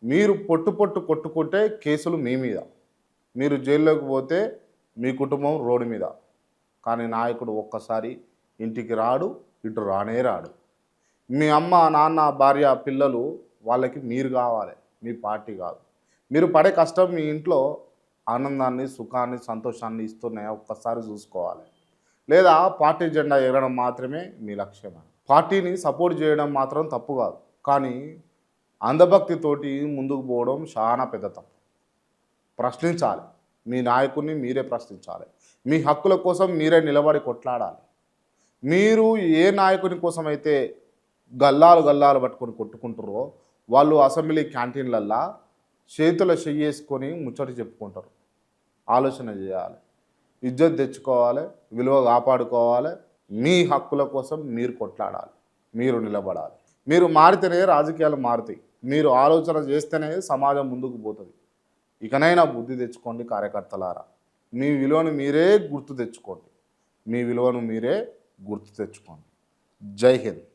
మీరు పొట్టు పొట్టు కొట్టుకుంటే కేసులు మీ మీద, మీరు జైల్లోకి పోతే మీ కుటుంబం రోడ్డు మీద. కానీ నాయకుడు ఒక్కసారి ఇంటికి రాడు, ఇటు రానే రాడు. మీ అమ్మ, నాన్న, భార్య, పిల్లలు వాళ్ళకి మీరు కావాలి, మీ పార్టీ కాదు. మీరు పడే కష్టం మీ ఇంట్లో ఆనందాన్ని, సుఖాన్ని, సంతోషాన్ని ఇస్తున్నాయా ఒక్కసారి చూసుకోవాలి. లేదా పార్టీ జెండా ఎగరడం మాత్రమే మీ లక్ష్యమా? పార్టీని సపోర్ట్ చేయడం మాత్రం తప్పు కాదు, కానీ అంధభక్తితోటి ముందుకు పోవడం చాలా పెద్ద తప్పు. ప్రశ్నించాలి, మీ నాయకుడిని మీరే ప్రశ్నించాలి. మీ హక్కుల కోసం మీరే నిలబడి కొట్లాడాలి. మీరు ఏ నాయకుని కోసం అయితే గల్లాలు గల్లాలు పట్టుకొని కొట్టుకుంటారో వాళ్ళు అసెంబ్లీ క్యాంటీన్లల్లా చేతుల చెయ్యేసుకొని ముచ్చట చెప్పుకుంటారు. ఆలోచన చేయాలి, ఇజ్జత్ తెచ్చుకోవాలి, విలువ కాపాడుకోవాలి. మీ హక్కుల కోసం మీరు కొట్లాడాలి, మీరు నిలబడాలి. మీరు మారితేనే రాజకీయాలు మారుతాయి. మీరు ఆలోచన చేస్తేనే సమాజం ముందుకు పోతుంది. ఇకనైనా బుద్ధి తెచ్చుకోండి కార్యకర్తలారా. మీ విలువను మీరే గుర్తు తెచ్చుకోండి. మీ విలువను మీరే గుర్తు తెచ్చుకోండి. జై హింద్.